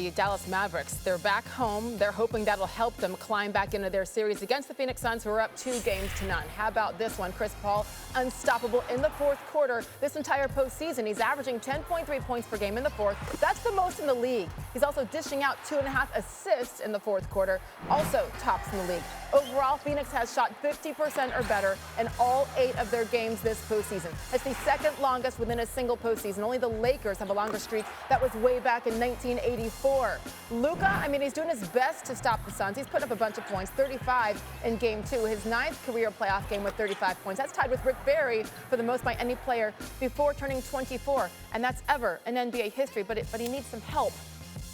The Dallas Mavericks, they're back home. They're hoping that'll help them climb back into their series against the Phoenix Suns, who are up 2-0. How about this one? Chris Paul, unstoppable in the fourth quarter. This entire postseason, he's averaging 10.3 points per game in the fourth. That's the most in the league. He's also dishing out 2.5 assists in the fourth quarter, also tops in the league. Overall, Phoenix has shot 50% or better in all 8 of their games this postseason. It's the second longest within a single postseason. Only the Lakers have a longer streak. That was way back in 1984. Luka, he's doing his best to stop the Suns. He's put up a bunch of points, 35 in Game 2, his 9th career playoff game with 35 points. That's tied with Rick Barry for the most by any player before turning 24, and that's ever in NBA history, but he needs some help.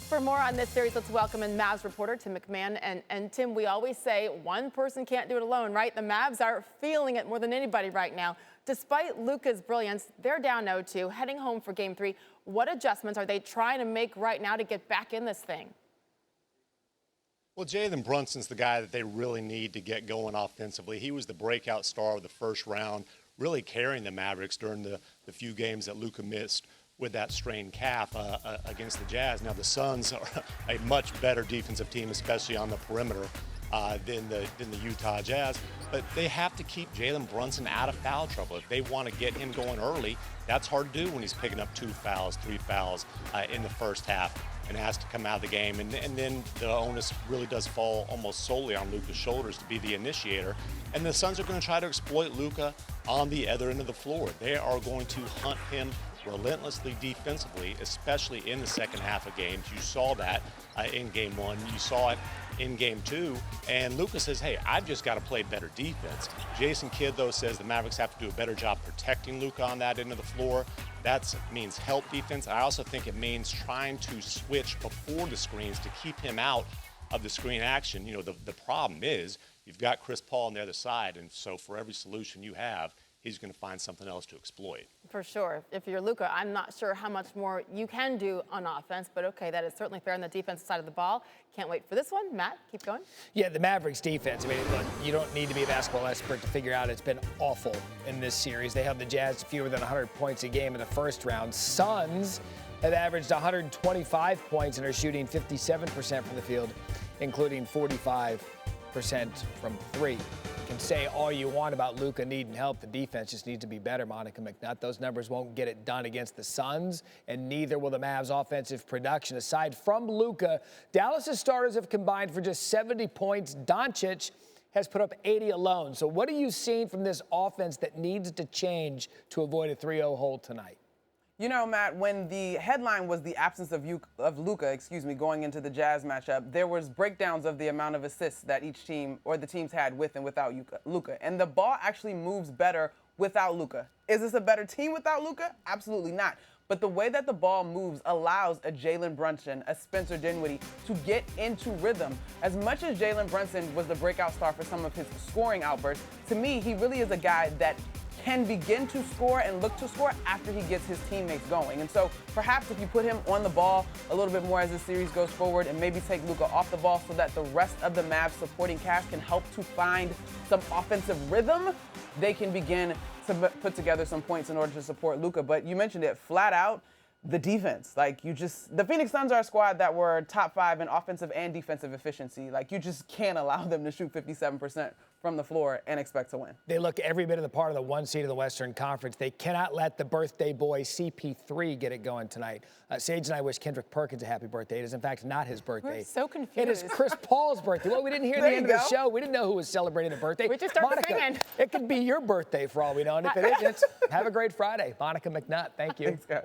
For more on this series, let's welcome in Mavs reporter Tim MacMahon. And Tim, we always say one person can't do it alone, right? The Mavs are feeling it more than anybody right now. Despite Luka's brilliance, they're down 0-2, heading home for Game 3. What adjustments are they trying to make right now to get back in this thing? Well, Jalen Brunson's the guy that they really need to get going offensively. He was the breakout star of the first round, really carrying the Mavericks during the few games that Luka missed with that strained calf against the Jazz. Now, the Suns are a much better defensive team, especially on the perimeter, than the Utah Jazz. But they have to keep Jalen Brunson out of foul trouble. If they want to get him going early, that's hard to do when he's picking up 2 fouls, 3 fouls in the first half and has to come out of the game. And then the onus really does fall almost solely on Luka's shoulders to be the initiator. And the Suns are going to try to exploit Luka on the other end of the floor. They are going to hunt him relentlessly defensively, especially in the second half of games. You saw that in Game 1. You saw it in Game 2. And Luka says, hey, I've just got to play better defense. Jason Kidd, though, says the Mavericks have to do a better job protecting Luka on that end of the floor. That means help defense. I also think it means trying to switch before the screens to keep him out of the screen action. You know, the problem is you've got Chris Paul on the other side, and so for every solution you have, he's going to find something else to exploit. For sure. If you're Luka, I'm not sure how much more you can do on offense, but okay, that is certainly fair on the defensive side of the ball. Can't wait for this one. Matt, keep going. Yeah, the Mavericks defense, look, you don't need to be a basketball expert to figure out it's been awful in this series. They held the Jazz to fewer than 100 points a game in the first round. Suns have averaged 125 points and are shooting 57% from the field, including 45% from 3. You can say all you want about Luka needing help. The defense just needs to be better, Monica McNutt. Those numbers won't get it done against the Suns, and neither will the Mavs' offensive production. Aside from Luka, Dallas' starters have combined for just 70 points. Doncic has put up 80 alone. So what are you seeing from this offense that needs to change to avoid a 3-0 hole tonight? You know, Matt, when the headline was the absence of Luka, going into the Jazz matchup, there was breakdowns of the amount of assists that each team or the teams had with and without Luka. And the ball actually moves better without Luka. Is this a better team without Luka? Absolutely not. But the way that the ball moves allows a Jalen Brunson, a Spencer Dinwiddie to get into rhythm. As much as Jalen Brunson was the breakout star for some of his scoring outbursts, to me, he really is a guy that can begin to score and look to score after he gets his teammates going. And so perhaps if you put him on the ball a little bit more as the series goes forward and maybe take Luka off the ball so that the rest of the Mavs supporting cast can help to find some offensive rhythm, they can begin to put together some points in order to support Luka. But you mentioned it flat out, the defense. The Phoenix Suns are a squad that were top 5 in offensive and defensive efficiency. You just can't allow them to shoot 57% from the floor and expect to win. They look every bit of the part of the 1 seed of the Western Conference. They cannot let the birthday boy CP3 get it going tonight. Sage and I wish Kendrick Perkins a happy birthday. It is, in fact, not his birthday. We're so confused. It is Chris Paul's birthday. Well, we didn't hear the end of the show. We didn't know who was celebrating a birthday. We just started Monica, singing. It could be your birthday for all we know. And if it isn't, have a great Friday. Monica McNutt, thank you. Thanks, guys.